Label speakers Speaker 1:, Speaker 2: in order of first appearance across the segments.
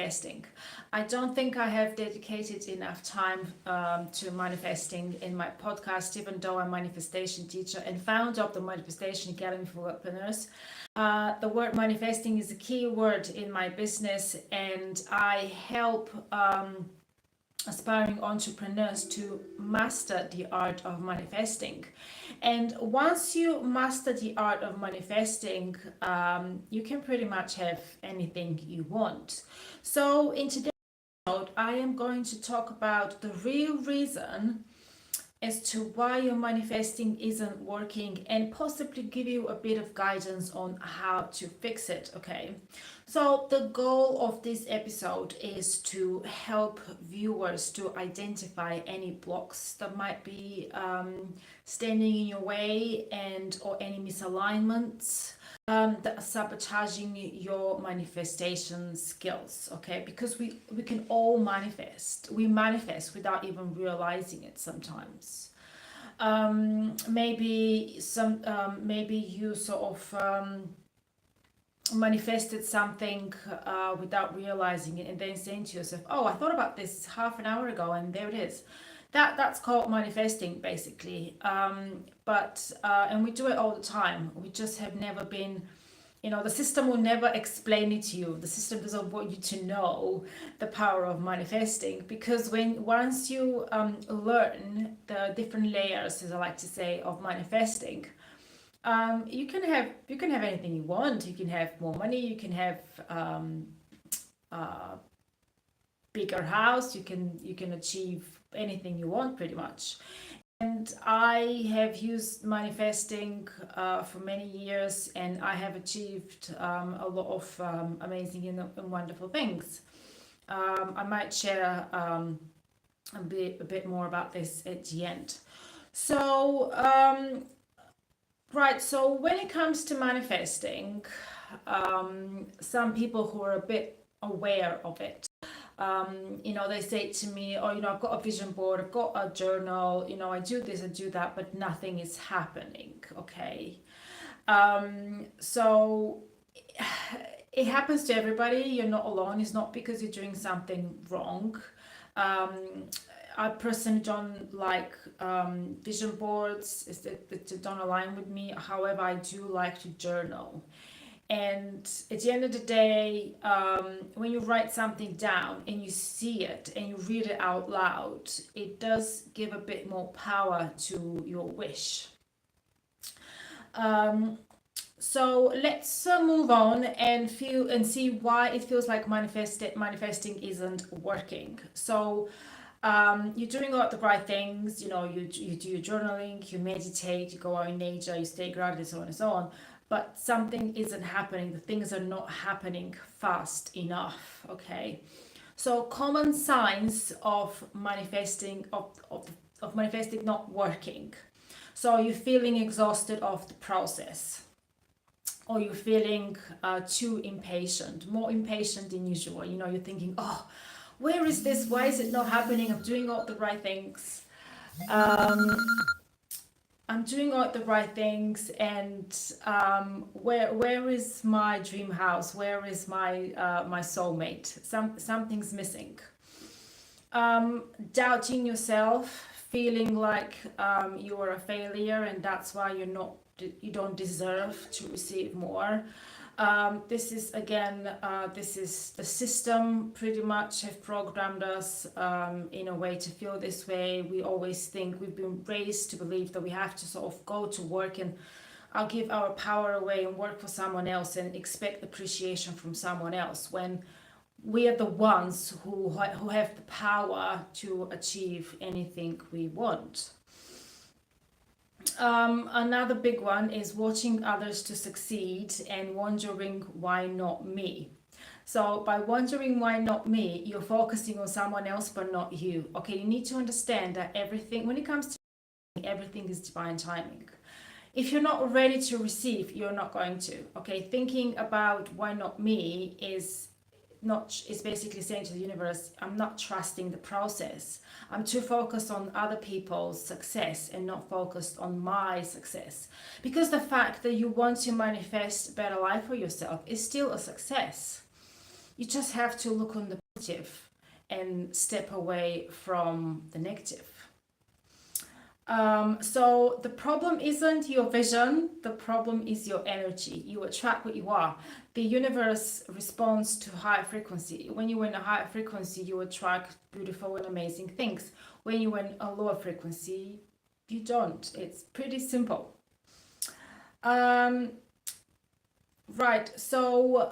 Speaker 1: manifesting. I don't think I have dedicated enough time to manifesting in my podcast, even though I'm a manifestation teacher and founder of the Manifestation Academy for Webpreneurs. The word manifesting is a key word in my business, and I help aspiring entrepreneurs to master the art of manifesting. And once you master the art of manifesting, you can pretty much have anything you want. So in today's episode, I am going to talk about the real reason as to why your manifesting isn't working and possibly give you a bit of guidance on how to fix it. Okay, so the goal of this episode is to help viewers to identify any blocks that might be standing in your way, and or any misalignments that are sabotaging your manifestation skills. Okay, because we can all manifest. We manifest without even realizing it sometimes. Maybe you sort of manifested something without realizing it, and then saying to yourself, oh, I thought about this half an hour ago and there it is. That's called manifesting, basically. And we do it all the time. We just have never been, the system will never explain it to you. The system doesn't want you to know the power of manifesting, because once you learn the different layers, as I like to say, of manifesting, you can have anything you want. You can have more money. You can have a bigger house. You can achieve anything you want, pretty much. And I have used manifesting for many years, and I have achieved a lot of amazing and wonderful things. I might share a bit more about this at the end. So, right, so when it comes to manifesting, some people who are a bit aware of it, they say to me, oh, I've got a vision board, I've got a journal, I do this, I do that, but nothing is happening. Okay. So it happens to everybody. You're not alone. It's not because you're doing something wrong. I personally don't like vision boards. They don't align with me. However, I do like to journal. And at the end of the day, when you write something down and you see it and you read it out loud, it does give a bit more power to your wish. So let's move on and see why it feels like manifesting isn't working. So you're doing all the right things. You do your journaling, you meditate, you go out in nature, you stay grounded, so on and so on. But something isn't happening. The things are not happening fast enough. Okay, so common signs of manifesting of manifesting not working. So you're feeling exhausted of the process, or you're feeling too impatient, more impatient than usual. You're thinking, oh, where is this? Why is it not happening? I'm doing all the right things. I'm doing all the right things, and where is my dream house? Where is my soulmate? Something's missing. Doubting yourself, feeling like you are a failure, and that's why you don't deserve to receive more. This is the system pretty much have programmed us in a way to feel this way. We always think, we've been raised to believe that we have to sort of go to work and I'll give our power away and work for someone else and expect appreciation from someone else, when we are the ones who have the power to achieve anything we want. Another big one is watching others to succeed and wondering why not me. So by wondering why not me, you're focusing on someone else but not you. Okay, you need to understand that everything, when it comes to everything, is divine timing. If you're not ready to receive, you're not going to. Okay, thinking about why not me is basically saying to the universe, I'm not trusting the process. I'm too focused on other people's success and not focused on my success. Because the fact that you want to manifest a better life for yourself is still a success. You just have to look on the positive and step away from the negative. So the problem isn't your vision, the problem is your energy. You attract what you are. The universe responds to high frequency. When you're in a higher frequency, you attract beautiful and amazing things. When you're in a lower frequency, you don't. It's pretty simple. Right, so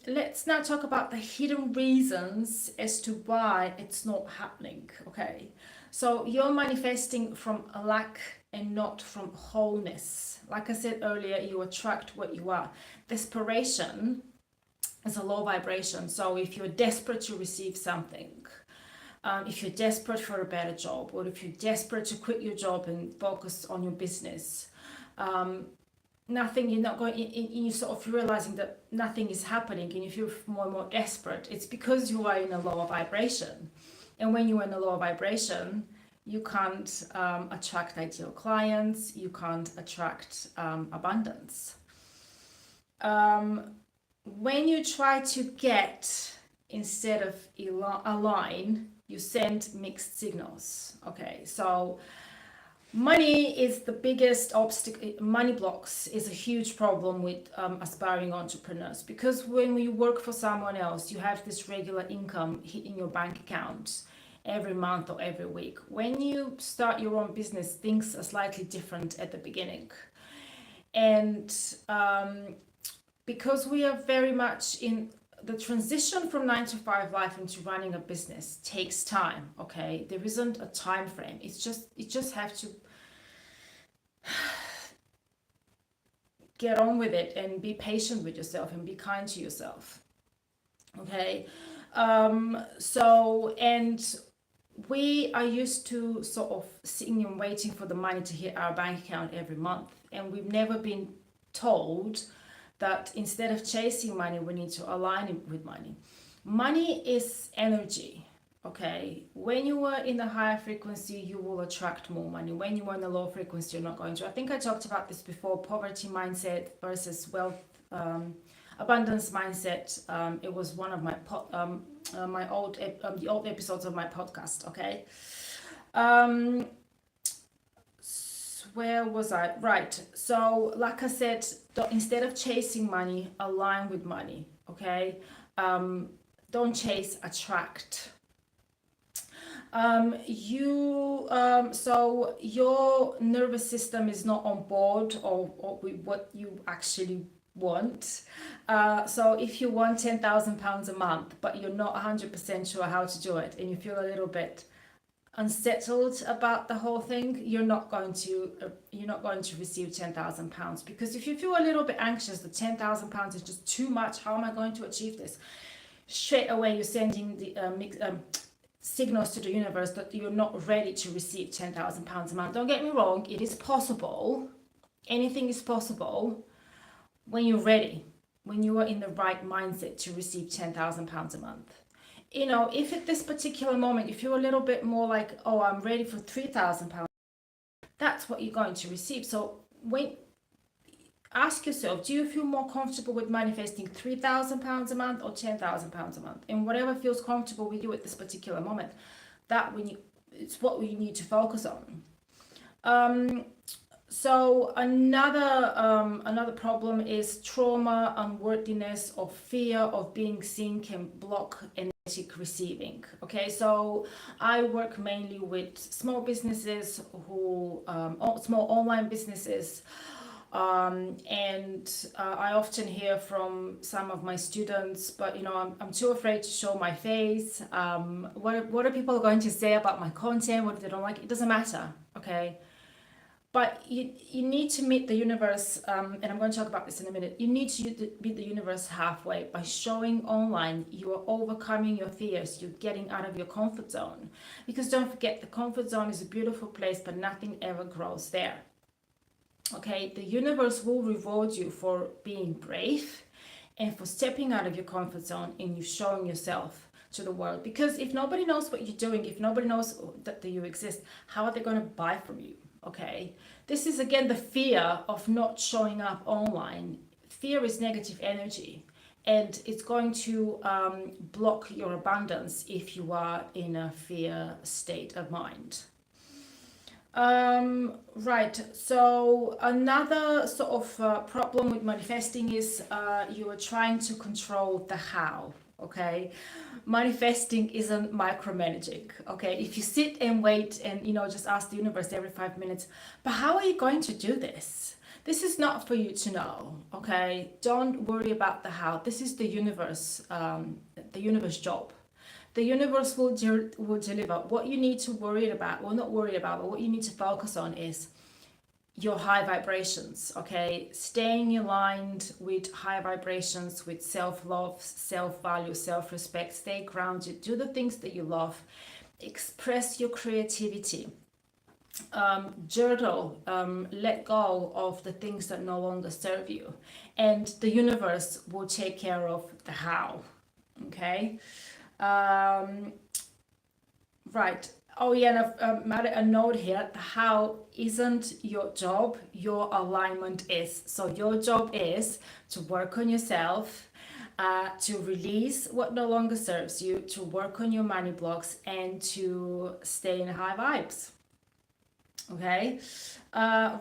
Speaker 1: let's now talk about the hidden reasons as to why it's not happening. Okay, so you're manifesting from a lack and not from wholeness. Like I said earlier, you attract what you are. Desperation is a low vibration. So if you're desperate to receive something, if you're desperate for a better job, or if you're desperate to quit your job and focus on your business, nothing, you're not going in, you sort of realizing that nothing is happening and you feel more and more desperate. It's because you are in a lower vibration, and when you're in a lower vibration, you can't attract ideal clients, you can't attract abundance. When you try to get instead of align, you send mixed signals. Okay, so money is the biggest obstacle. Money blocks is a huge problem with aspiring entrepreneurs, because when you work for someone else, you have this regular income hitting your bank account every month or every week. When you start your own business, things are slightly different at the beginning. And because we are very much in the transition from 9 to 5 life into running a business takes time. Okay, there isn't a time frame. It's just, you just have to get on with it and be patient with yourself and be kind to yourself. Okay, so, and we are used to sort of sitting and waiting for the money to hit our bank account every month, and we've never been told that instead of chasing money, we need to align it with money. Money is energy. Okay, when you are in a higher frequency, you will attract more money. When you are in a low frequency, you're not going to. I think I talked about this before: poverty mindset versus wealth, abundance mindset. It was one of my the old episodes of my podcast. Okay, where was I? Right. So, like I said, instead of chasing money, align with money. Okay, don't chase, attract. So your nervous system is not on board or with what you actually want. So if you want £10,000 a month, but you're not 100% sure how to do it, and you feel a little bit unsettled about the whole thing, you're not going to receive £10,000, because if you feel a little bit anxious that £10,000 is just too much, how am I going to achieve this? Straight away you're sending the signals to the universe that you're not ready to receive £10,000 a month. Don't get me wrong, it is possible. Anything is possible when you're ready, when you are in the right mindset to receive £10,000 a month. You know, if at this particular moment you feel a little bit more like, oh, I'm ready for £3,000, that's what you're going to receive. So when ask yourself, do you feel more comfortable with manifesting £3,000 a month or £10,000 a month? And whatever feels comfortable with you at this particular moment, it's what we need to focus on. So another problem is trauma, unworthiness, or fear of being seen can block energetic receiving. Okay, so I work mainly with small businesses small online businesses. I often hear from some of my students, but I'm too afraid to show my face. What are people going to say about my content? What if they don't like it? It doesn't matter, okay? But you need to meet the universe, and I'm going to talk about this in a minute. You need to meet the universe halfway by showing online. You are overcoming your fears. You're getting out of your comfort zone. Because don't forget, the comfort zone is a beautiful place, but nothing ever grows there. Okay, the universe will reward you for being brave and for stepping out of your comfort zone and you showing yourself to the world. Because if nobody knows what you're doing, if nobody knows that you exist, how are they going to buy from you? Okay, this is again the fear of not showing up online. Fear is negative energy, and it's going to block your abundance if you are in a fear state of mind. Right. So another sort of problem with manifesting is you are trying to control the how. Okay, manifesting isn't micromanaging. Okay, if you sit and wait and just ask the universe every 5 minutes, but how are you going to do this? This is not for you to know. Okay, don't worry about the how. This is the universe job. The universe will deliver. What you need to worry about, well, not worry about, but what you need to focus on is your high vibrations. Okay, staying aligned with high vibrations, with self-love, self-value, self-respect. Stay grounded. Do the things that you love. Express your creativity. Journal. Let go of the things that no longer serve you, and the universe will take care of the how. Okay. um, right. Oh yeah, and I've added a note here. The how isn't your job, your alignment is. So your job is to work on yourself, to release what no longer serves you, to work on your money blocks, and to stay in high vibes. Okay.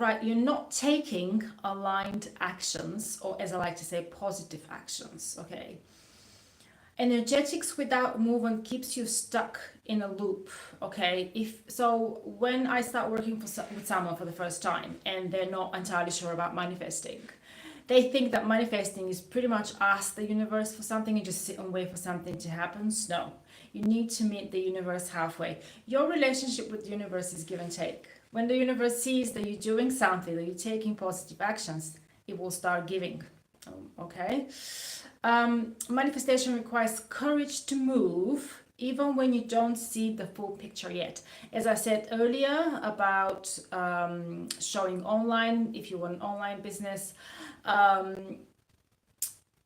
Speaker 1: Right, you're not taking aligned actions, or as I like to say, positive actions. Okay. Energetics without movement keeps you stuck in a loop. Okay, if so, when I start working with someone for the first time and they're not entirely sure about manifesting, they think that manifesting is pretty much ask the universe for something and just sit and wait for something to happen. No, you need to meet the universe halfway. Your relationship with the universe is give and take. When the universe sees that you're doing something, that you're taking positive actions, it will start giving. Okay. Manifestation requires courage to move even when you don't see the full picture yet. As I said earlier about showing online, if you want an online business, um,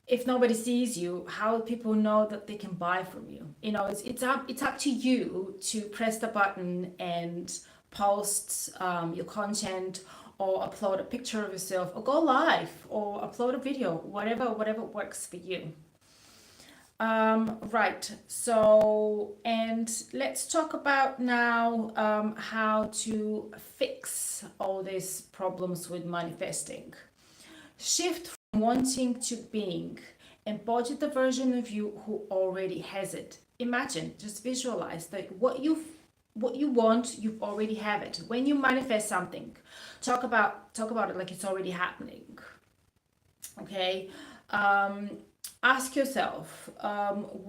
Speaker 1: if nobody sees you, how will people know that they can buy from you? It's up to you to press the button and post your content, or upload a picture of yourself, or go live, or upload a video, whatever works for you. Right. So, and let's talk about now how to fix all these problems with manifesting. Shift from wanting to being. Embody the version of you who already has it. Imagine, just visualize that what you want, you already have it. When you manifest something, talk about it like it's already happening. Okay. um, Ask yourself,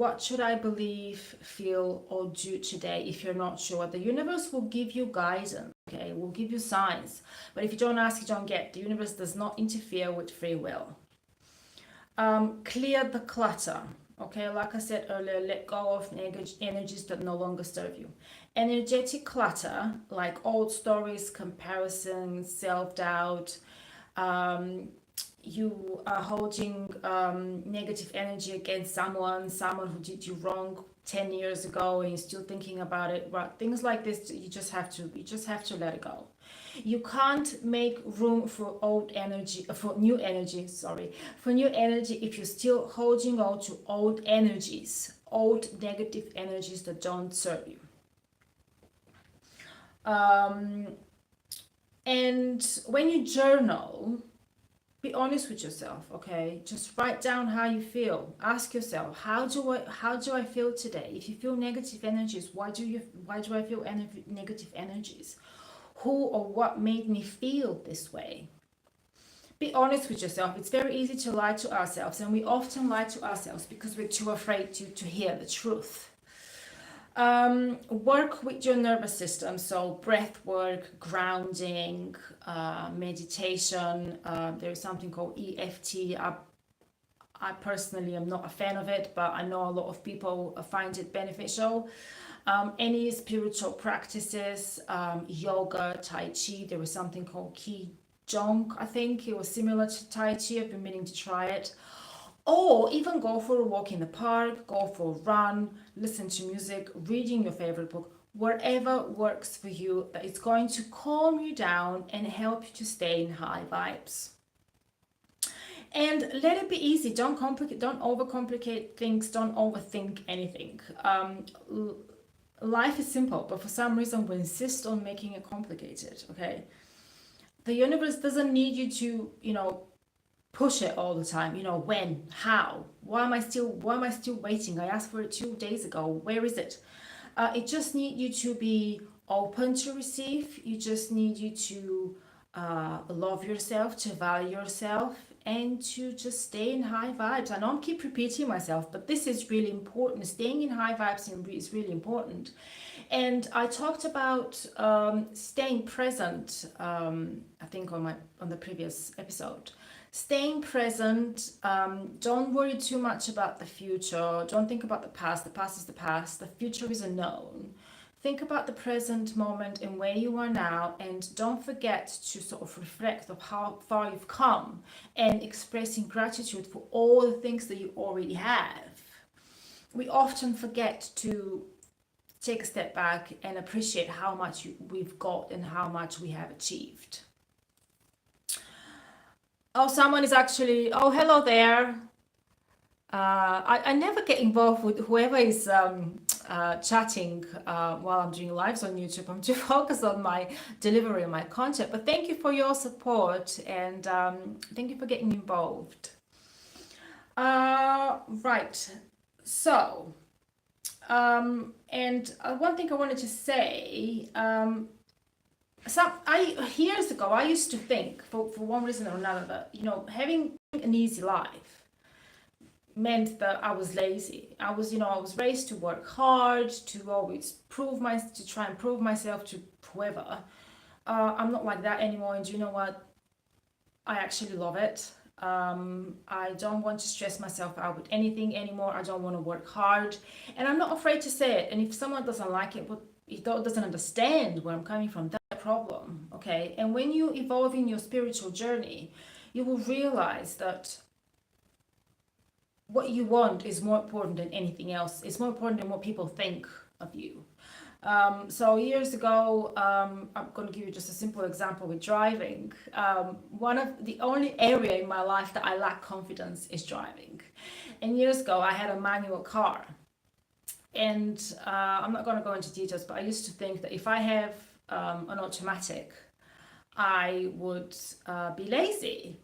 Speaker 1: what should I believe, feel, or do today? If you're not sure, the universe will give you guidance. Okay, will give you signs, but if you don't ask, you don't get. The universe does not interfere with free will. Clear the clutter. Okay, like I said earlier, let go of energies that no longer serve you. Energetic clutter, like old stories, comparisons, self-doubt. um, you are holding negative energy against someone who did you wrong 10 years ago, and you're still thinking about it. Right, things like this, you just have to let it go. You can't make room for old energy, for new energy, sorry, for new energy, if you're still holding on to old energies, old negative energies that don't serve you. um, and when you journal, be honest with yourself. Okay, just write down how you feel. Ask yourself, how do I feel today? If you feel negative energies, why do I feel negative energies? Who or what made me feel this way? Be honest with yourself. It's very easy to lie to ourselves, and we often lie to ourselves because we're too afraid to hear the truth. Work with your nervous system, so breath work, grounding, meditation. There's something called EFT. I personally am not a fan of it, but I know a lot of people find it beneficial. Any spiritual practices, yoga, Tai Chi. There was something called Qi Jong, I think. It was similar to Tai Chi. I've been meaning to try it. Or even go for a walk in the park, go for a run, listen to music, reading your favorite book, whatever works for you, that it's going to calm you down and help you to stay in high vibes. And let it be easy. Don't complicate, don't overcomplicate things, don't overthink anything. Life is simple, but for some reason we insist on making it complicated, okay? The universe doesn't need you to, push it all the time. When, how, why am I still waiting? I asked for it 2 days ago. Where is it? It just need you to be open to receive. You just need you to love yourself, to value yourself, and to just stay in high vibes. I know I keep repeating myself, but this is really important. Staying in high vibes is really important. And I talked about staying present. I think on the previous episode. Staying present. Don't worry too much about the future. Don't think about the past. The past is the past. The future is unknown. Think about the present moment and where you are now, and don't forget to sort of reflect of how far you've come and expressing gratitude for all the things that you already have. We often forget to take a step back and appreciate how much we've got and how much we have achieved. Oh, someone is actually, oh, hello there. I never get involved with whoever is chatting while I'm doing lives on YouTube. I'm too focused on my delivery and my content. But thank you for your support, and thank you for getting involved. Right. So, and one thing I wanted to say, years ago I used to think, for one reason or another, that having an easy life meant that I was lazy. I was raised to work hard, to always to try and prove myself to whoever. I'm not like that anymore, and you know what? I actually love it. I don't want to stress myself out with anything anymore. I don't want to work hard, and I'm not afraid to say it. And if someone doesn't like it, but doesn't understand where I'm coming from, that's a problem, okay? And when you evolve in your spiritual journey, you will realize that what you want is more important than anything else. It's more important than what people think of you. So years ago, I'm going to give you just a simple example with driving. One of the only area in my life that I lack confidence is driving. And years ago, I had a manual car. And I'm not going to go into details, but I used to think that if I have an automatic, I would be lazy.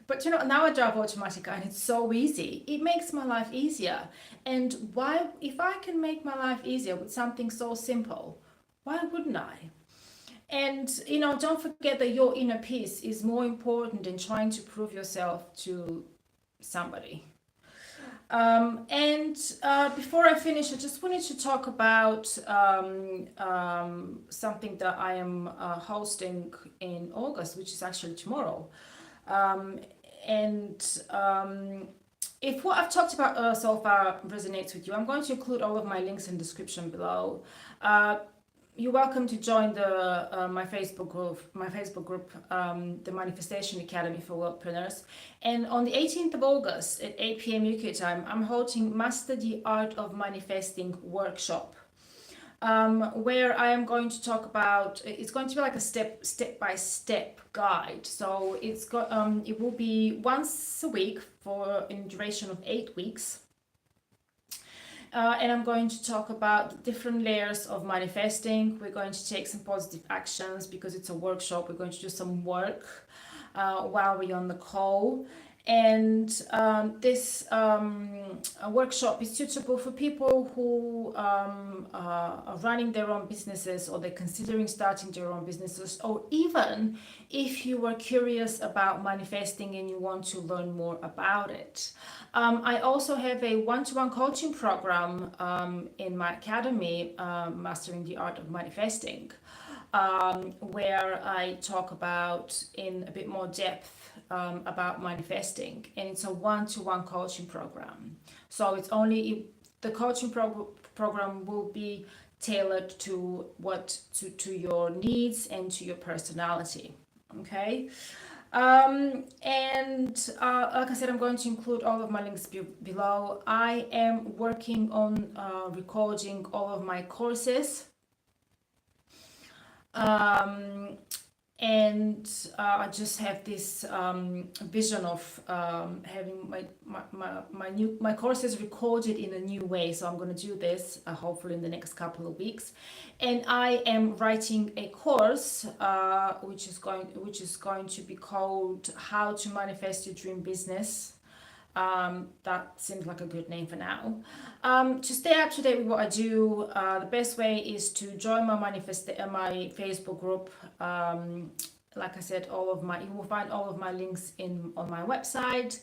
Speaker 1: But now I drive automatic and it's so easy. It makes my life easier. And why, if I can make my life easier with something so simple, why wouldn't I? And, don't forget that your inner peace is more important than trying to prove yourself to somebody. And before I finish, I just wanted to talk about something that I am hosting in August, which is actually tomorrow. If what I've talked about so far resonates with you, I'm going to include all of my links in the description below. You're welcome to join my Facebook group, the Manifestation Academy for Worldpreneurs. And on the 18th of August at 8 p.m. UK time, I'm holding Master the Art of Manifesting workshop. Where I am going to talk about, it's going to be like a step-by-step guide. So it will be once a week for a duration of 8 weeks. And I'm going to talk about the different layers of manifesting. We're going to take some positive actions because it's a workshop. We're going to do some work while we're on the call. And this workshop is suitable for people who are running their own businesses, or they're considering starting their own businesses, or even if you are curious about manifesting and you want to learn more about it. I also have a one-to-one coaching program in my academy, Mastering the Art of Manifesting, where I talk about in a bit more depth about manifesting, and it's a one-to-one coaching program. So it's only the coaching program will be tailored to your needs and to your personality. Okay. Like I said, I'm going to include all of my links below. I am working on recording all of my courses. And I just have this vision of having my courses recorded in a new way. So I'm going to do this hopefully in the next couple of weeks, and I am writing a course which is going to be called How to Manifest Your Dream Business. That seems like a good name for now. To stay up to date with what I do, the best way is to join my Facebook group. Like I said, you will find all of my links on my website.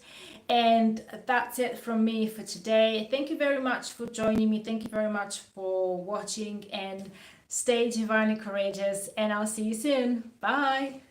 Speaker 1: And that's it from me for today. Thank you very much for joining me. Thank you very much for watching, and stay divinely courageous. And I'll see you soon. Bye.